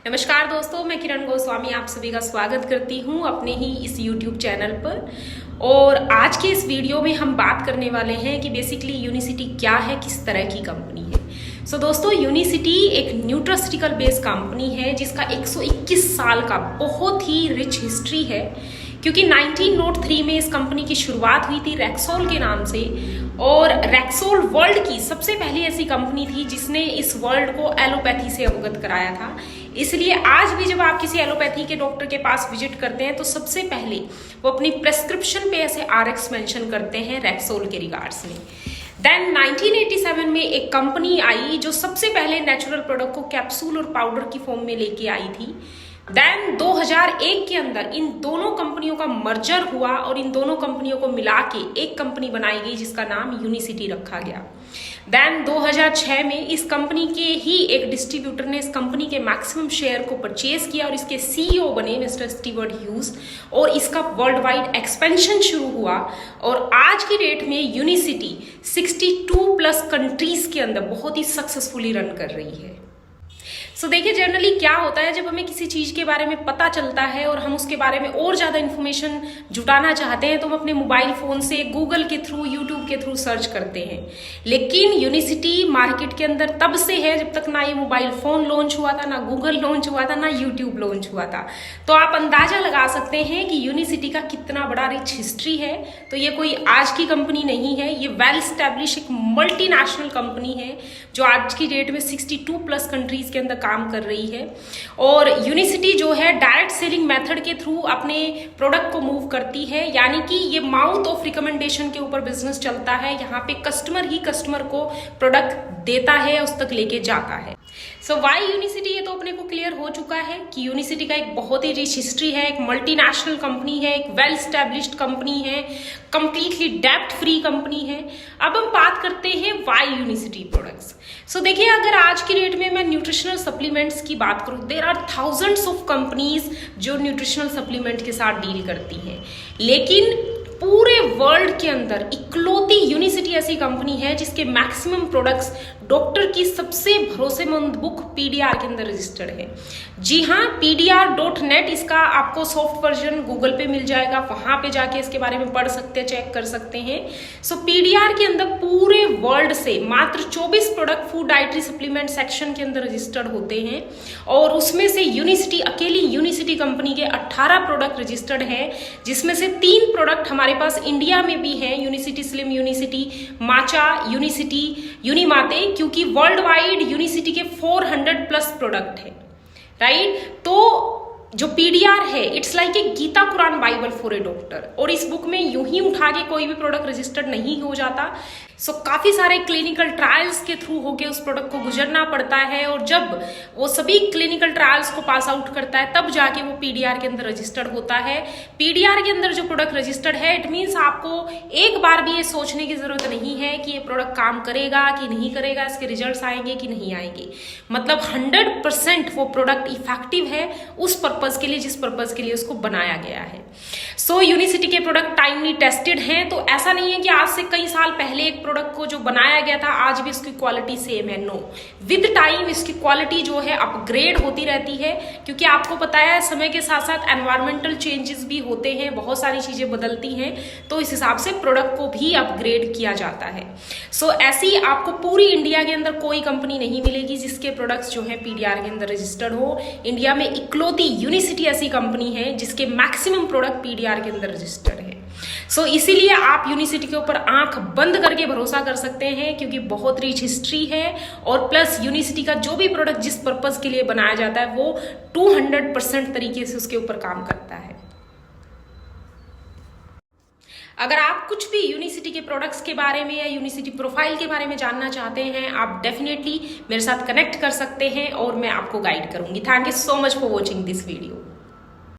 नमस्कार दोस्तों, मैं किरण गोस्वामी आप सभी का स्वागत करती हूं अपने ही इस YouTube चैनल पर। और आज के इस वीडियो में हम बात करने वाले हैं कि बेसिकली यूनिसिटी क्या है, किस तरह की कंपनी है। सो दोस्तों, यूनिसिटी एक न्यूट्रास्यूटिकल बेस्ड कंपनी है जिसका 121 साल का बहुत ही रिच हिस्ट्री है, क्योंकि 1903 में इस कंपनी की शुरुआत हुई थी रेक्सोल के नाम से। और रेक्सोल वर्ल्ड की सबसे पहली ऐसी कंपनी थी जिसने इस वर्ल्ड को एलोपैथी से अवगत कराया था। इसलिए आज भी जब आप किसी एलोपैथी के डॉक्टर के पास विजिट करते हैं तो सबसे पहले वो अपनी प्रेस्क्रिप्शन पे ऐसे RX मेंशन करते हैं रेक्सोल के रिगार्ड्स में। देन 1987 में एक कंपनी आई जो सबसे पहले नेचुरल प्रोडक्ट को कैप्सूल और पाउडर की फॉर्म में लेके आई थी। देन 2001 के अंदर इन दोनों कंपनियों का मर्जर हुआ और इन दोनों कंपनियों को मिला के एक कंपनी बनाई गई जिसका नाम यूनिसिटी रखा गया। देन 2006 में इस कंपनी के ही एक डिस्ट्रीब्यूटर ने इस कंपनी के मैक्सिमम शेयर को परचेज किया और इसके CEO बने मिस्टर स्टीवर्ट ह्यूज, और इसका वर्ल्ड वाइड एक्सपेंशन शुरू हुआ। और आज की डेट में यूनिसिटी 62+ कंट्रीज के अंदर बहुत ही सक्सेसफुली रन कर रही है। सो देखिए, जनरली क्या होता है, जब हमें किसी चीज के बारे में पता चलता है और हम उसके बारे में और ज्यादा इन्फॉर्मेशन जुटाना चाहते हैं तो हम अपने मोबाइल फोन से गूगल के थ्रू, यूट्यूब के थ्रू सर्च करते हैं। लेकिन यूनिसिटी मार्केट के अंदर तब से है जब तक ना ये मोबाइल फोन लॉन्च हुआ था, ना गूगल लॉन्च हुआ था, ना यूट्यूब लॉन्च हुआ था। तो आप अंदाजा लगा सकते हैं कि यूनिसिटी का कितना बड़ा रिच हिस्ट्री है। तो ये कोई आज की कंपनी नहीं है, ये वेल स्टैब्लिश एक मल्टीनेशनल कंपनी है जो आज की डेट में 62+ कंट्रीज के अंदर काम कर रही है। और यूनिसिटी जो है डायरेक्ट सेलिंग मेथड के थ्रू अपने प्रोडक्ट को मूव करती है, यानी कि ये माउथ ऑफ रिकमेंडेशन के ऊपर बिजनेस चलता है। यहाँ पे कस्टमर ही कस्टमर को प्रोडक्ट देता है, उस तक लेके जाता है। सो वाई यूनिसिटी, ये तो अपने को क्लियर हो चुका है कि यूनिसिटी का एक बहुत ही रिच हिस्ट्री है, एक मल्टीनेशनल कंपनी है, एक वेल स्टैब्लिश्ड कंपनी है, कंप्लीटली डेब्ट फ्री कंपनी है। अब हम बात करते हैं वाई यूनिसिटी प्रोडक्ट्स। सो देखिए, अगर आज की डेट में मैं न्यूट्रिशनल सप्लीमेंट्स की बात करूं, there are thousands of companies जो न्यूट्रिशनल सप्लीमेंट के साथ डील करती हैं, लेकिन पूरे वर्ल्ड के अंदर इकलौती यूनिसिटी ऐसी कंपनी है जिसके मैक्सिमम प्रोडक्ट्स डॉक्टर की सबसे भरोसेमंद बुक PDR के अंदर रजिस्टर्ड है। जी हाँ, PDR.net, इसका आपको सॉफ्ट वर्जन गूगल पे मिल जाएगा, वहां पे जाके इसके बारे में पढ़ सकते हैं, चेक कर सकते हैं। सो PDR के अंदर पूरे वर्ल्ड से मात्र 24 product food dietary supplement section के अंदर रजिस्टर्ड होते हैं, और उसमें से यूनिसिटी, अकेली यूनिसिटी कंपनी के 18 प्रोडक्ट रजिस्टर्ड है, जिसमें से 3 प्रोडक्ट हमारे पास इंडिया में भी है, यूनिसिटी स्लिम, यूनिसिटी माचा, यूनिसिटी यूनिमाते, क्योंकि वर्ल्ड वाइड यूनिसिटी के 400+ प्रोडक्ट है, राइट। तो जो PDR है, it's like a Gita Quran Bible for a doctor, और इस बुक में यूं ही उठा के कोई भी प्रोडक्ट रजिस्टर्ड नहीं हो जाता। सो काफी सारे क्लिनिकल ट्रायल्स के थ्रू होके उस प्रोडक्ट को गुजरना पड़ता है, और जब वो सभी क्लिनिकल ट्रायल्स को पास आउट करता है तब जाके वो PDR के अंदर रजिस्टर्ड होता है। PDR के अंदर जो प्रोडक्ट रजिस्टर्ड है, इट मीन्स आपको एक बार भी ये सोचने की जरूरत नहीं है कि ये प्रोडक्ट काम करेगा कि नहीं करेगा, इसके रिजल्ट्स आएंगे कि नहीं आएंगे। मतलब 100% वो प्रोडक्ट इफेक्टिव है उस पर्पज के लिए जिस पर्पज के लिए उसको बनाया गया है। सो यूनिसिटी के प्रोडक्ट टाइमली टेस्टेड हैं, तो ऐसा नहीं है कि आज से कई साल पहले एक प्रोडक्ट को जो बनाया गया था आज भी उसकी क्वालिटी सेम है। नो, विद टाइम इसकी क्वालिटी जो है अपग्रेड होती रहती है, क्योंकि आपको पता है समय के साथ साथ एनवायरमेंटल चेंजेस भी होते हैं, बहुत सारी चीजें बदलती हैं, तो इस हिसाब से प्रोडक्ट को भी अपग्रेड किया जाता है। सो ऐसी आपको पूरी इंडिया के अंदर कोई कंपनी नहीं मिलेगी जिसके प्रोडक्ट्स जो है PDR के अंदर रजिस्टर्ड हो। इंडिया में इकलौती यूनिसिटी ऐसी कंपनी है जिसके मैक्सिमम प्रोडक्ट PDR के अंदर रजिस्टर्ड है। सो इसीलिए आप यूनिसिटी के ऊपर आंख बंद करके भरोसा कर सकते हैं, क्योंकि बहुत रिच हिस्ट्री है, और प्लस यूनिसिटी का जो भी प्रोडक्ट जिस पर्पज के लिए बनाया जाता है वो 200% तरीके से उसके ऊपर काम करता है। अगर आप कुछ भी यूनिसिटी के प्रोडक्ट्स के बारे में या यूनिसिटी प्रोफाइल के बारे में जानना चाहते हैं, आप डेफिनेटली मेरे साथ कनेक्ट कर सकते हैं और मैं आपको गाइड करूंगी। Thank you so much for watching this video.